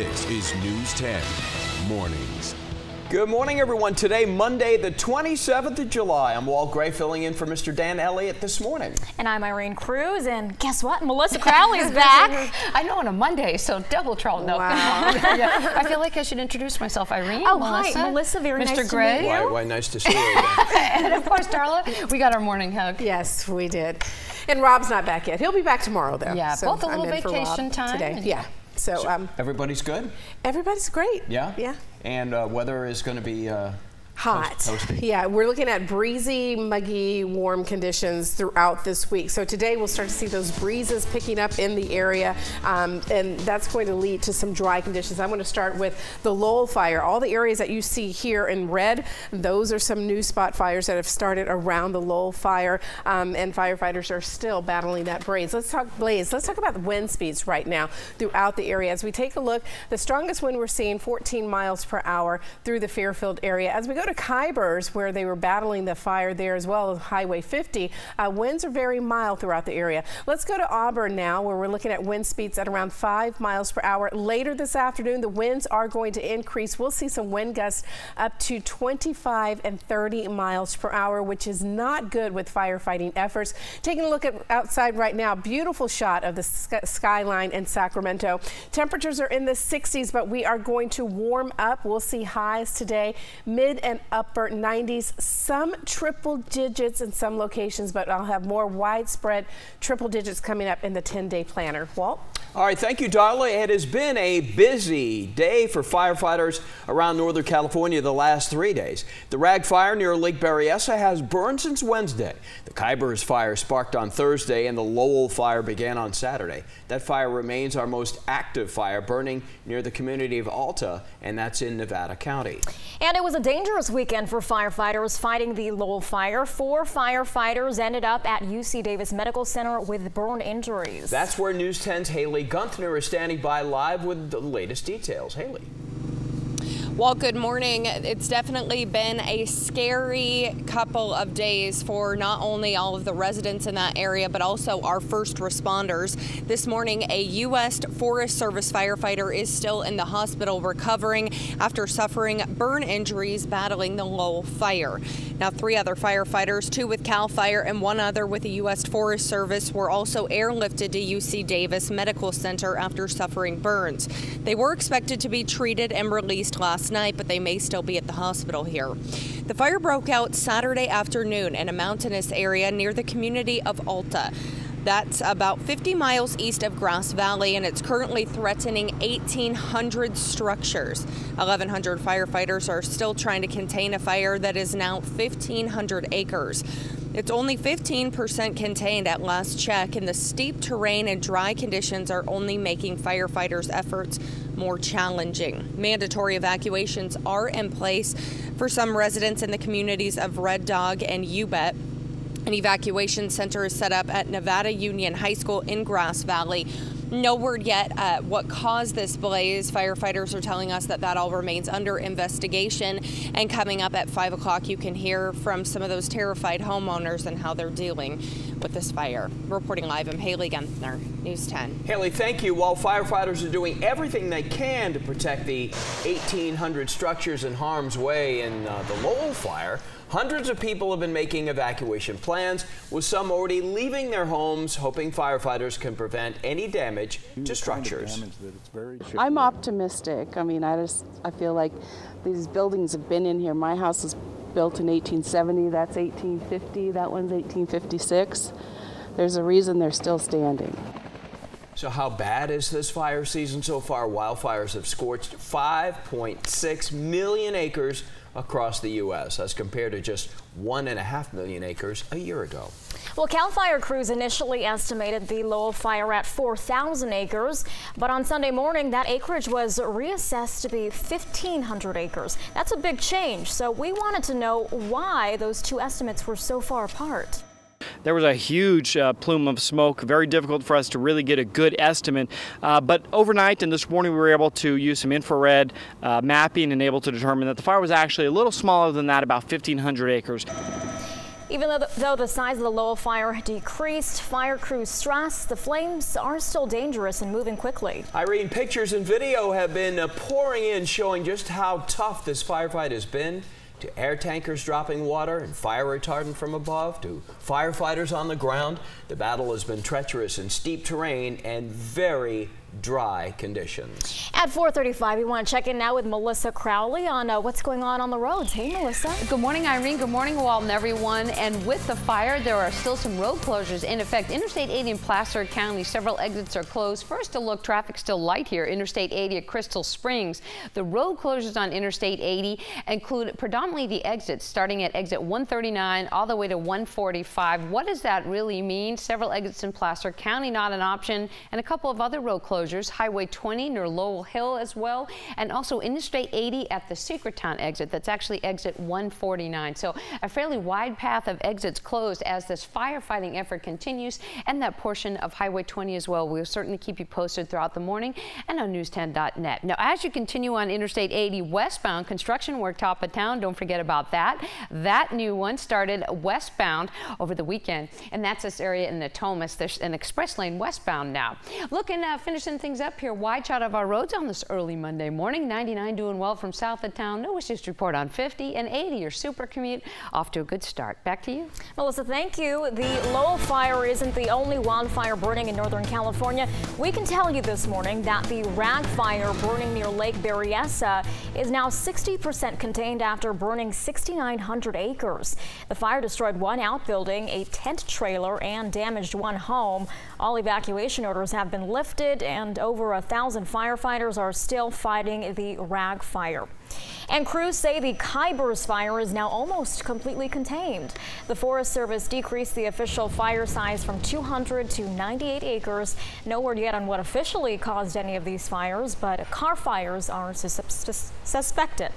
This is News 10 Mornings. Good morning, everyone. Today, Monday, the 27th of July. I'm Walt Gray, filling in for Mr. Dan Elliott this morning. And I'm Irene Cruz, and guess what? Melissa Crowley's back. I know, on a Monday, so double trouble. No, wow. Yeah. I feel like I should introduce myself. Irene, oh, Melissa. Hi, Melissa. Very Mr. nice Gray. to meet you. Why, nice to see you again. And of course, Darla, we got our morning hug. Yes, we did. And Rob's not back yet. He'll be back tomorrow, though. Yeah, so both a little vacation time. Today. Yeah. So everybody's good? Everybody's great. Yeah? Yeah. And weather is going to be hot. Toasty. Yeah, we're looking at breezy, muggy, warm conditions throughout this week. So today we'll start to see those breezes picking up in the area, and that's going to lead to some dry conditions. I'm going to start with the Lowell fire. All the areas that you see here in red, those are some new spot fires that have started around the Lowell fire, and firefighters are still battling that blaze. Let's talk about the wind speeds right now throughout the area. As we take a look, the strongest wind we're seeing 14 miles per hour through the Fairfield area. As we go to Kybers, where they were battling the fire there as well as Highway 50, winds are very mild throughout the area. Let's go to Auburn now, where we're looking at wind speeds at around 5 miles per hour. Later this afternoon, the winds are going to increase. We'll see some wind gusts up to 25 and 30 miles per hour, which is not good with firefighting efforts. Taking a look at outside right now, beautiful shot of the skyline in Sacramento. Temperatures are in the 60s, but we are going to warm up. We'll see highs today, mid and upper 90s, some triple digits in some locations, but I'll have more widespread triple digits coming up in the 10-day planner. Walt? All right, thank you, Darla. It has been a busy day for firefighters around Northern California the last 3 days. The Rag Fire near Lake Berryessa has burned since Wednesday. The Kybers fire sparked on Thursday, and the Lowell fire began on Saturday. That fire remains our most active fire, burning near the community of Alta, and that's in Nevada County. And it was a dangerous weekend for firefighters fighting the Lowell fire. 4 firefighters ended up at UC Davis Medical Center with burn injuries. That's where News 10's Haley Gunther is standing by live with the latest details. Haley. Well, good morning. It's definitely been a scary couple of days for not only all of the residents in that area, but also our first responders. This morning, a U.S. Forest Service firefighter is still in the hospital recovering after suffering burn injuries battling the Lowell fire. Now, 3 other firefighters, 2 with CAL FIRE and 1 other with the U.S. Forest Service, were also airlifted to UC Davis Medical Center after suffering burns. They were expected to be treated and released last night, but they may still be at the hospital here. The fire broke out Saturday afternoon in a mountainous area near the community of Alta. That's about 50 miles east of Grass Valley, and it's currently threatening 1,800 structures. 1,100 firefighters are still trying to contain a fire that is now 1,500 acres. It's only 15% contained at last check, and the steep terrain and dry conditions are only making firefighters' efforts more challenging. Mandatory evacuations are in place for some residents in the communities of Red Dog and Ubet. An evacuation center is set up at Nevada Union High School in Grass Valley. No word yet what caused this blaze. Firefighters are telling us that all remains under investigation. And coming up at 5 o'clock, you can hear from some of those terrified homeowners and how they're dealing with this fire. Reporting live, I'm Haley Gunther, News 10. Haley, thank you. While firefighters are doing everything they can to protect the 1,800 structures in harm's way in the Lowell fire, hundreds of people have been making evacuation plans, with some already leaving their homes, hoping firefighters can prevent any damage to structures. I'm optimistic. I mean, I feel like these buildings have been in here. My house was built in 1870, that's 1850, that one's 1856. There's a reason they're still standing. So how bad is this fire season so far? Wildfires have scorched 5.6 million acres across the U.S. as compared to just 1.5 million acres a year ago. Well, CAL FIRE crews initially estimated the Lowell fire at 4,000 acres, but on Sunday morning that acreage was reassessed to be 1,500 acres. That's a big change, so we wanted to know why those two estimates were so far apart. There was a huge plume of smoke, very difficult for us to really get a good estimate. But overnight and this morning we were able to use some infrared mapping and able to determine that the fire was actually a little smaller than that, about 1,500 acres. Even though the size of the Lowell fire decreased, fire crews stress the flames are still dangerous and moving quickly. Irene, pictures and video have been pouring in showing just how tough this firefight has been. To air tankers dropping water and fire retardant from above, to firefighters on the ground. The battle has been treacherous in steep terrain and very dry conditions. At 4:35, we want to check in now with Melissa Crowley on what's going on the roads. Hey, Melissa. Good morning, Irene. Good morning, Walton, everyone. And with the fire, there are still some road closures in effect. Interstate 80 in Placer County, several exits are closed. First, a look, traffic still light here. Interstate 80 at Crystal Springs. The road closures on Interstate 80 include predominantly the exits, starting at exit 139 all the way to 145. What does that really mean? Several exits in Placer County not an option, and a couple of other road closures. Highway 20 near Lowell Hill as well, and also Interstate 80 at the Secrettown exit. That's actually exit 149. So a fairly wide path of exits closed as this firefighting effort continues, and that portion of Highway 20 as well. We'll certainly keep you posted throughout the morning and on news10.net. Now, as you continue on Interstate 80 westbound, construction work top of town. Don't forget about that. That new one started westbound over the weekend, and that's this area in Natomas. There's an express lane westbound now. Looking finishing things up here, wide shot of our roads on this early Monday morning. 99 doing well from south of town. No issues to report on 50 and 80. Your super commute off to a good start. Back to you, Melissa. Thank you. The Lowell fire isn't the only wildfire burning in Northern California. We can tell you this morning that the rag fire burning near Lake Berryessa is now 60% contained after burning 6,900 acres. The fire destroyed one outbuilding, a tent trailer, and damaged one home. All evacuation orders have been lifted, and over 1,000 firefighters are still fighting the rag fire. And crews say the Kybers fire is now almost completely contained. The Forest Service decreased the official fire size from 200 to 98 acres. No word yet on what officially caused any of these fires, but car fires are suspected.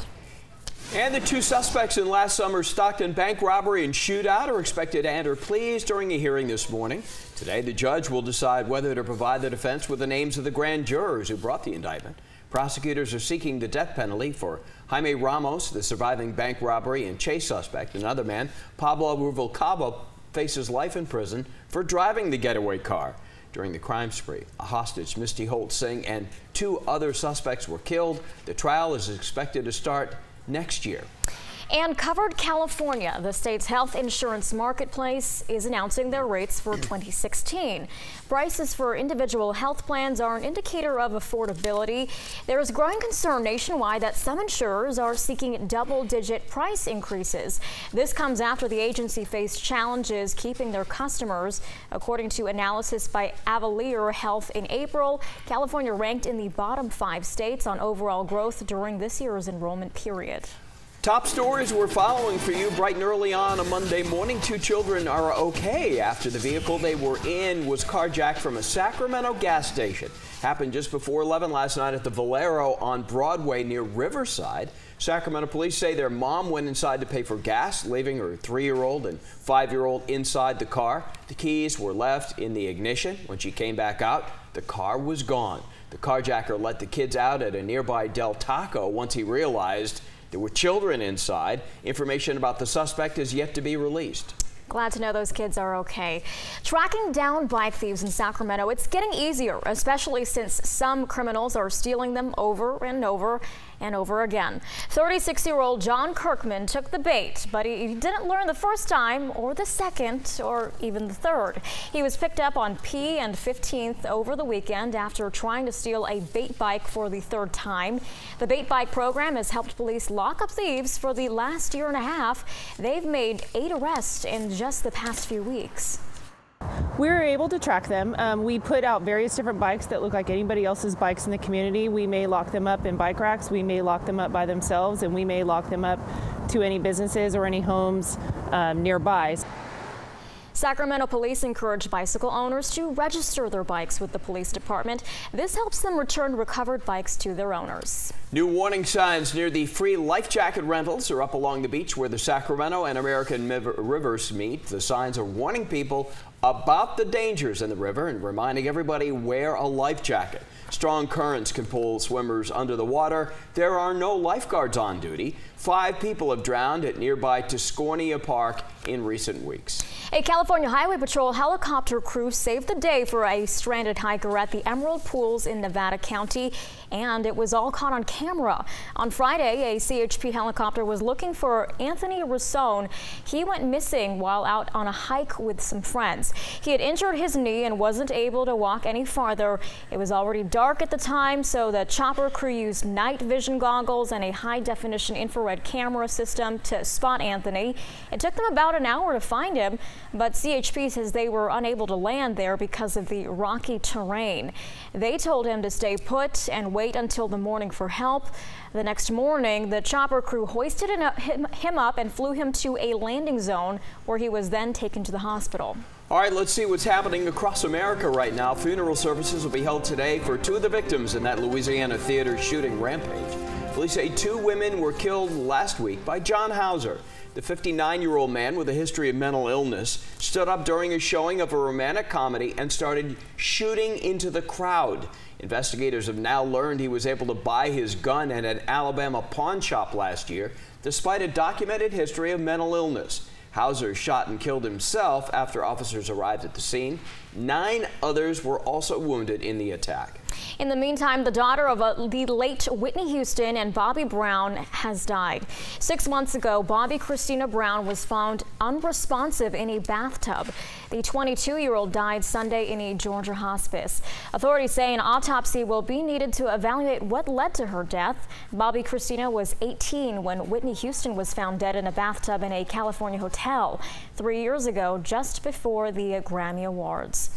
And the two suspects in last summer's Stockton bank robbery and shootout are expected to enter pleas during a hearing this morning. Today, the judge will decide whether to provide the defense with the names of the grand jurors who brought the indictment. Prosecutors are seeking the death penalty for Jaime Ramos, the surviving bank robbery and chase suspect. Another man, Pablo Rubalcaba, faces life in prison for driving the getaway car. During the crime spree, a hostage, Misty Holt Singh, and two other suspects were killed. The trial is expected to start next year. And Covered California, the state's health insurance marketplace, is announcing their rates for 2016. Prices for individual health plans are an indicator of affordability. There is growing concern nationwide that some insurers are seeking double-digit price increases. This comes after the agency faced challenges keeping their customers. According to analysis by Avalier Health in April, California ranked in the bottom 5 states on overall growth during this year's enrollment period. Top stories we're following for you bright and early on a Monday morning. 2 children are okay after the vehicle they were in was carjacked from a Sacramento gas station. Happened just before 11 last night at the Valero on Broadway near Riverside. Sacramento police say their mom went inside to pay for gas, leaving her 3-year-old and 5-year-old inside the car. The keys were left in the ignition. When she came back out, the car was gone. The carjacker let the kids out at a nearby Del Taco once he realized there were children inside. Information about the suspect is yet to be released. Glad to know those kids are okay. Tracking down bike thieves in Sacramento, it's getting easier, especially since some criminals are stealing them over and over and over again. 36-year-old John Kirkman took the bait, but he didn't learn the first time or the second or even the third. He was picked up on P and 15th over the weekend after trying to steal a bait bike for the 3rd time. The bait bike program has helped police lock up thieves for the last year and a half. They've made 8 arrests in just the past few weeks. We were able to track them. We put out various different bikes that look like anybody else's bikes in the community. We may lock them up in bike racks, we may lock them up by themselves, and we may lock them up to any businesses or any homes nearby. Sacramento police encourage bicycle owners to register their bikes with the police department. This helps them return recovered bikes to their owners. New warning signs near the free life jacket rentals are up along the beach where the Sacramento and American rivers meet. The signs are warning people about the dangers in the river and reminding everybody wear a life jacket. Strong currents can pull swimmers under the water. There are no lifeguards on duty. 5 people have drowned at nearby Tuscarnia Park in recent weeks. A California Highway Patrol helicopter crew saved the day for a stranded hiker at the Emerald Pools in Nevada County, and it was all caught on camera. On Friday, a CHP helicopter was looking for Anthony Rossone. He went missing while out on a hike with some friends. He had injured his knee and wasn't able to walk any farther. It was already dark at the time, so the chopper crew used night vision goggles and a high-definition infrared camera system to spot Anthony. It took them about an hour to find him, but CHP says they were unable to land there because of the rocky terrain. They told him to stay put and wait until the morning for help. The next morning, the chopper crew hoisted him up and flew him to a landing zone where he was then taken to the hospital. All right, let's see what's happening across America right now. Funeral services will be held today for two of the victims in that Louisiana theater shooting rampage. Police say two women were killed last week by John Hauser. The 59-year-old man with a history of mental illness stood up during a showing of a romantic comedy and started shooting into the crowd. Investigators have now learned he was able to buy his gun at an Alabama pawn shop last year, despite a documented history of mental illness. Hauser shot and killed himself after officers arrived at the scene. 9 others were also wounded in the attack. In the meantime, the daughter of the late Whitney Houston and Bobby Brown has died. 6 months ago, Bobby Christina Brown was found unresponsive in a bathtub. The 22-year-old died Sunday in a Georgia hospice. Authorities say an autopsy will be needed to evaluate what led to her death. Bobby Christina was 18 when Whitney Houston was found dead in a bathtub in a California hotel 3 years ago, just before the Grammy Awards.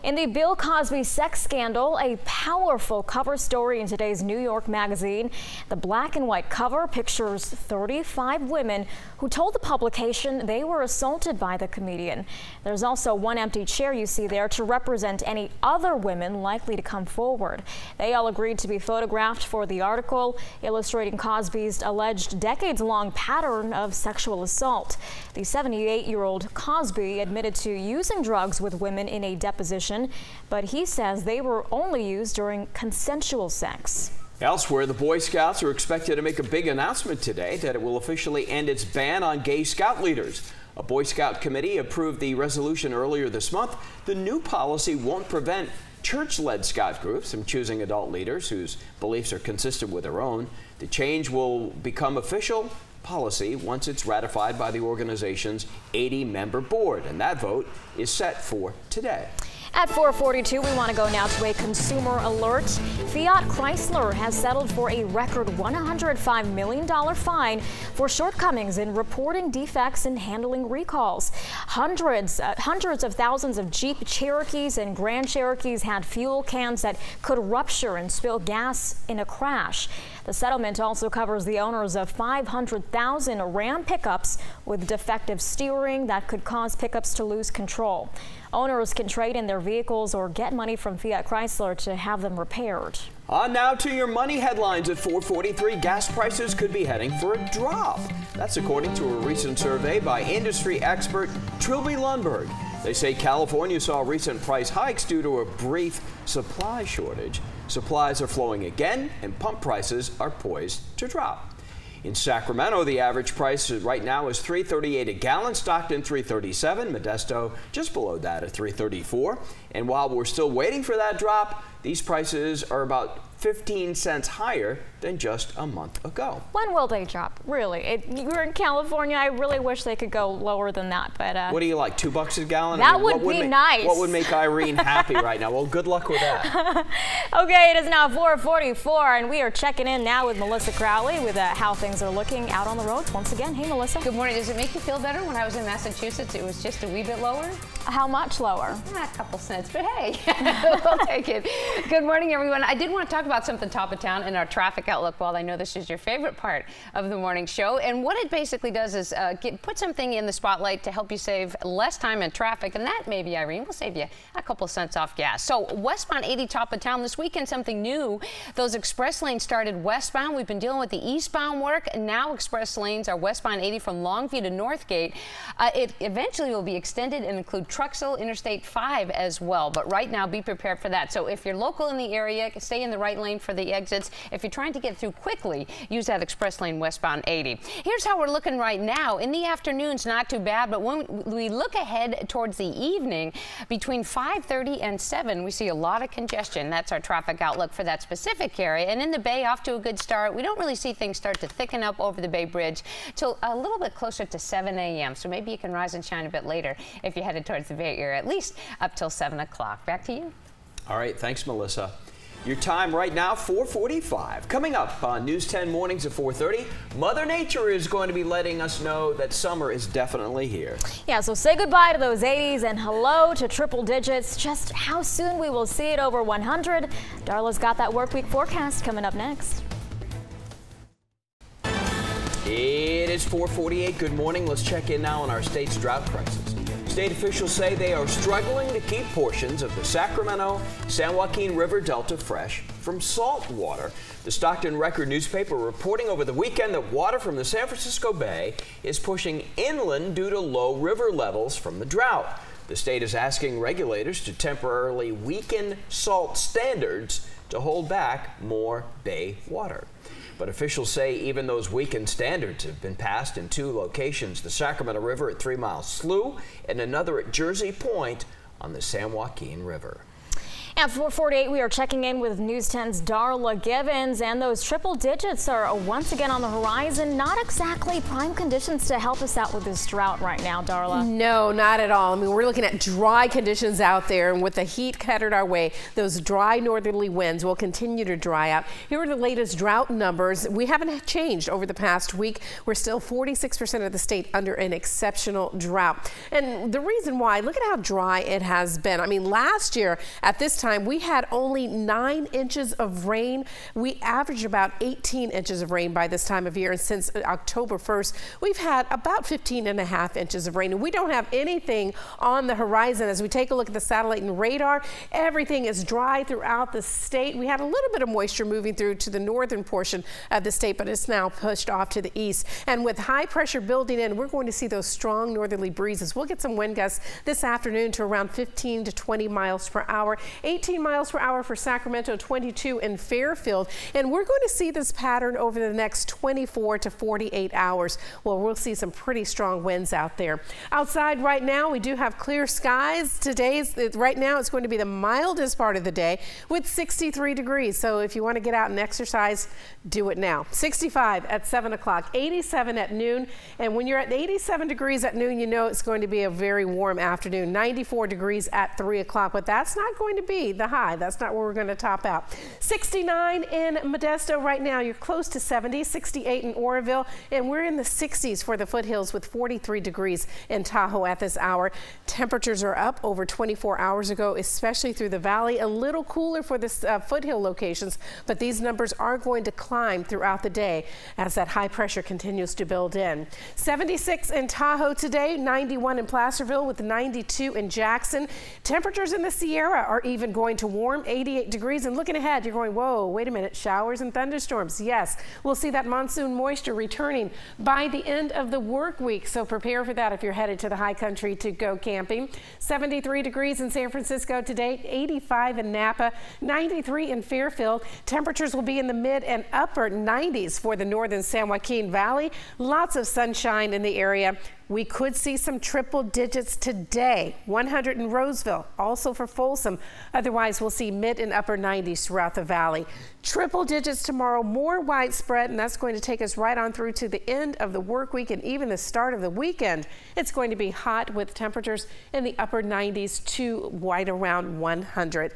In the Bill Cosby sex scandal, a powerful cover story in today's New York Magazine. The black and white cover pictures 35 women who told the publication they were assaulted by the comedian. There's also one empty chair you see there to represent any other women likely to come forward. They all agreed to be photographed for the article, illustrating Cosby's alleged decades-long pattern of sexual assault. The 78-year-old Cosby admitted to using drugs with women in a deposition, but he says they were only used during consensual sex. Elsewhere, the Boy Scouts are expected to make a big announcement today that it will officially end its ban on gay scout leaders. A Boy Scout committee approved the resolution earlier this month. The new policy won't prevent church-led scout groups from choosing adult leaders whose beliefs are consistent with their own. The change will become official policy once it's ratified by the organization's 80-member board, and that vote is set for today. At 4:42, we want to go now to a consumer alert. Fiat Chrysler has settled for a record $105 million fine for shortcomings in reporting defects and handling recalls. Hundreds of thousands of Jeep Cherokees and Grand Cherokees had fuel cans that could rupture and spill gas in a crash. The settlement also covers the owners of 500,000 Ram pickups with defective steering that could cause pickups to lose control. Owners can trade in their vehicles or get money from Fiat Chrysler to have them repaired. On now to your money headlines at 4:43. Gas prices could be heading for a drop. That's according to a recent survey by industry expert Trilby Lundberg. They say California saw recent price hikes due to a brief supply shortage. Supplies are flowing again, and pump prices are poised to drop. In Sacramento, the average price right now is $3.38 a gallon. Stockton, $3.37. Modesto, just below that at $3.34. And while we're still waiting for that drop, these prices are about 15 cents higher than just a month ago. When will they drop? Really? You're in California. I really wish they could go lower than that. But what do you like, $2 a gallon? That would be nice. What would make Irene happy right now? Well, good luck with that. Okay, it is now 4:44, and we are checking in now with Melissa Crowley with how things are looking out on the roads once again. Hey, Melissa. Good morning. Does it make you feel better? When I was in Massachusetts, it was just a wee bit lower. How much lower? A couple cents, but hey, we'll take it. Good morning, everyone. I did want to talk about something top of town in our traffic outlook. Well, I know this is your favorite part of the morning show, and what it basically does is put something in the spotlight to help you save less time in traffic, and that maybe, Irene, will save you a couple cents off gas. So westbound 80 top of town this weekend, something new. Those express lanes started westbound. We've been dealing with the eastbound work, and now express lanes are westbound 80 from Longview to Northgate. It eventually will be extended and include Truxell, Interstate 5 as well. But right now, be prepared for that. So if you're local in the area, stay in the right lane for the exits. If you're trying to get through quickly, use that express lane westbound 80. Here's how we're looking right now. In the afternoons, not too bad, but when we look ahead towards the evening, between 5:30 and 7, we see a lot of congestion. That's our traffic outlook for that specific area. And in the Bay, off to a good start. We don't really see things start to thicken up over the Bay Bridge till a little bit closer to 7 a.m. So maybe you can rise and shine a bit later if you're headed towards the Bay Area, at least up till 7 o'clock. Back to you. All right, thanks, Melissa. Your time right now, 4:45. Coming up on News 10 mornings at 4:30, Mother Nature is going to be letting us know that summer is definitely here. Yeah, so say goodbye to those 80s and hello to triple digits. Just how soon we will see it over 100. Darla's got that work week forecast coming up next. It is 4:48. Good morning. Let's check in now on our state's drought crisis. State officials say they are struggling to keep portions of the Sacramento-San Joaquin River Delta fresh from salt water. The Stockton Record newspaper reporting over the weekend that water from the San Francisco Bay is pushing inland due to low river levels from the drought. The state is asking regulators to temporarily weaken salt standards to hold back more bay water. But officials say even those weakened standards have been passed in 2 locations, the Sacramento River at 3 Mile Slough and another at Jersey Point on the San Joaquin River. At 4:48, we are checking in with News 10's Darla Givens, and those triple digits are once again on the horizon. Not exactly prime conditions to help us out with this drought right now, Darla. No, not at all. I mean, we're looking at dry conditions out there, and with the heat headed our way, those dry northerly winds will continue to dry out. Here are the latest drought numbers. We haven't changed over the past week. We're still 46% of the state under an exceptional drought. And the reason why, look at how dry it has been. I mean, last year at this time, we had only 9 inches of rain. We averaged about 18 inches of rain by this time of year. And since October 1st, we've had about 15.5 inches of rain. And we don't have anything on the horizon. As we take a look at the satellite and radar, everything is dry throughout the state. We had a little bit of moisture moving through to the northern portion of the state, but it's now pushed off to the east. And with high pressure building in, we're going to see those strong northerly breezes. We'll get some wind gusts this afternoon to around 15 to 20 miles per hour. 18 miles per hour for Sacramento, 22 in Fairfield. And we're going to see this pattern over the next 24 to 48 hours. Well, we'll see some pretty strong winds out there. Outside right now, we do have clear skies. Right now, it's going to be the mildest part of the day with 63 degrees. So if you want to get out and exercise, do it now. 65 at 7 o'clock, 87 at noon. And when you're at 87 degrees at noon, you know it's going to be a very warm afternoon. 94 degrees at 3 o'clock, but that's not going to be the high. That's not where we're going to top out. 69 in Modesto right now. You're close to 70, 68 in Oroville, and we're in the 60s for the foothills with 43 degrees in Tahoe at this hour. Temperatures are up over 24 hours ago, especially through the valley. A little cooler for the foothill locations, but these numbers are going to climb throughout the day as that high pressure continues to build in. 76 in Tahoe today, 91 in Placerville with 92 in Jackson. Temperatures in the Sierra are even going to warm, 88 degrees. And looking ahead, you're going, whoa, wait a minute, showers and thunderstorms. Yes, we'll see that monsoon moisture returning by the end of the work week. So prepare for that if you're headed to the high country to go camping. 73 degrees in San Francisco today, 85 in Napa, 93 in Fairfield. Temperatures will be in the mid and upper 90s for the northern San Joaquin Valley. Lots of sunshine in the area. We could see some triple digits today, 100 in Roseville, also for Folsom. Otherwise, we'll see mid and upper 90s throughout the valley. Triple digits tomorrow, more widespread, and that's going to take us right on through to the end of the work week and even the start of the weekend. It's going to be hot with temperatures in the upper 90s to right around 100.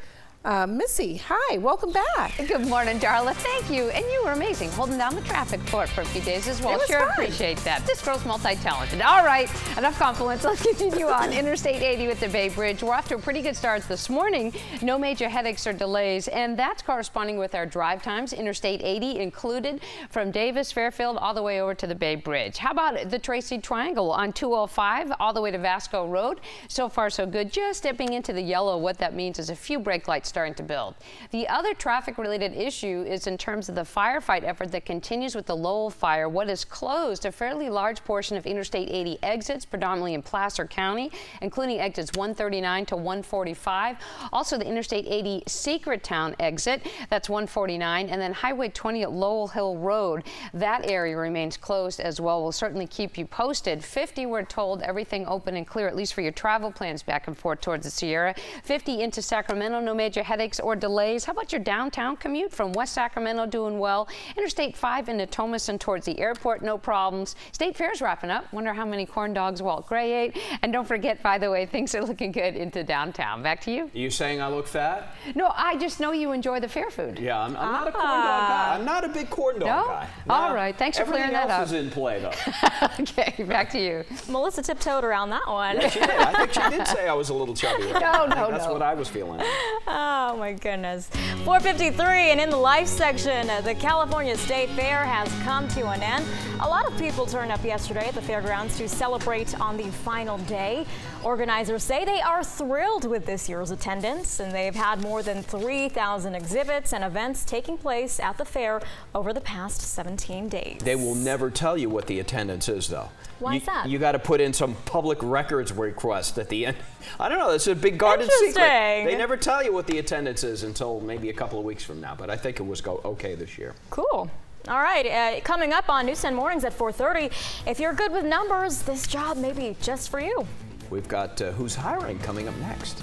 Missy, hi, welcome back. Good morning, Darla. Thank you. And you were amazing, holding down the traffic for a few days as well. Sure appreciate that. This girl's multi-talented. All right, enough compliments. Let's continue on. Interstate 80 with the Bay Bridge. We're off to a pretty good start this morning. No major headaches or delays, and that's corresponding with our drive times. Interstate 80 included from Davis, Fairfield, all the way over to the Bay Bridge. How about the Tracy Triangle on 205 all the way to Vasco Road? So far, so good. Just stepping into the yellow. What that means is a few brake lights starting to build. The other traffic-related issue is in terms of the firefight effort that continues with the Lowell fire. What is closed a fairly large portion of Interstate 80 exits, predominantly in Placer County, including exits 139 to 145. Also, the Interstate 80 Secret Town exit, that's 149, and then Highway 20 at Lowell Hill Road. That area remains closed as well. We'll certainly keep you posted. 50, we're told, everything open and clear, at least for your travel plans back and forth towards the Sierra. 50 into Sacramento, no major headaches or delays. How about your downtown commute from West Sacramento, doing well? Interstate 5 into Thomaston towards the airport, no problems. State Fair's wrapping up. Wonder how many corn dogs Walt Gray ate. And don't forget, by the way, things are looking good into downtown. Back to you. Are you saying I look fat? No, I just know you enjoy the fair food. Yeah, I'm not a corn dog guy. I'm not a big corn dog guy. No? All right, thanks for clearing that up. Everything else is in play, though. Okay, back to you. Melissa tiptoed around that one. Yeah, she did. I think she did say I was a little chubby. Right? No. That's what I was feeling. Oh, my goodness. 4:53, and in the life section, the California State Fair has come to an end. A lot of people turned up yesterday at the fairgrounds to celebrate on the final day. Organizers say they are thrilled with this year's attendance, and they've had more than 3,000 exhibits and events taking place at the fair over the past 17 days. They will never tell you what the attendance is, though. Why is that? You got to put in some public records request at the end. I don't know. It's a big guarded secret. They never tell you what the attendance is until maybe a couple of weeks from now, but I think it was okay this year. Cool. All right, coming up on News 10 Mornings at 4:30, if you're good with numbers, this job may be just for you. We've got Who's Hiring coming up next.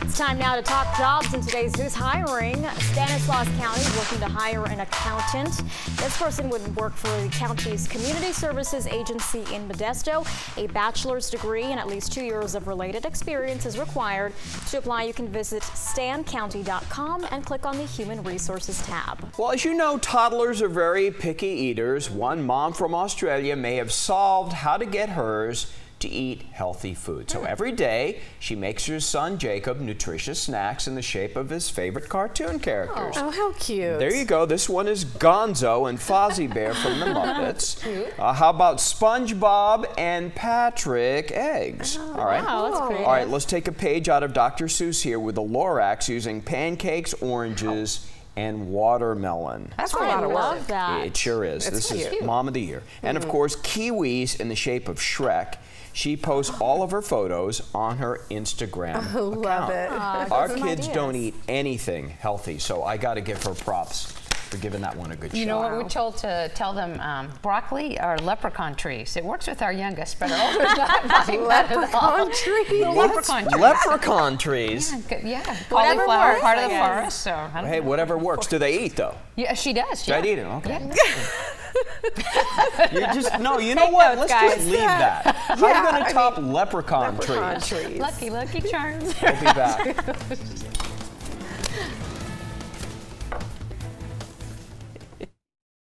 It's time now to talk jobs in today's Who's Hiring. Stanislaus County looking to hire an accountant. This person would work for the county's Community Services Agency in Modesto. A bachelor's degree and at least 2 years of related experience is required. To apply, you can visit stancounty.com and click on the Human Resources tab. Well, as you know, toddlers are very picky eaters. One mom from Australia may have solved how to get hers to eat healthy food. So every day, she makes her son Jacob nutritious snacks in the shape of his favorite cartoon characters. Oh, how cute. There you go. This one is Gonzo and Fozzie Bear from the Muppets. How about SpongeBob and Patrick eggs? All right. Wow, that's creative. All right, let's take a page out of Dr. Seuss here with the Lorax using pancakes, oranges, and watermelon. That's a lot of work. I love that. It sure is. This is Mom of the Year. And of course, kiwis in the shape of Shrek. She posts all of her photos on her Instagram account. Love it. Our kids don't eat anything healthy, so I got to give her props for giving that one a good shot. You know what we're told to tell them? Broccoli are leprechaun trees. It works with our youngest, but our older's not. Leprechaun trees? Leprechaun trees. Leprechaun trees? Yeah. Whatever Cauliflower, works, part of I the guess. forest. So, I don't Hey, know. whatever works. Do they eat, though? Yeah, she does. Should I eat them? Okay. Yeah. You know what? notes, Let's guys. just leave that. How are you going to top leprechaun trees? trees. Lucky Charms. We'll be back.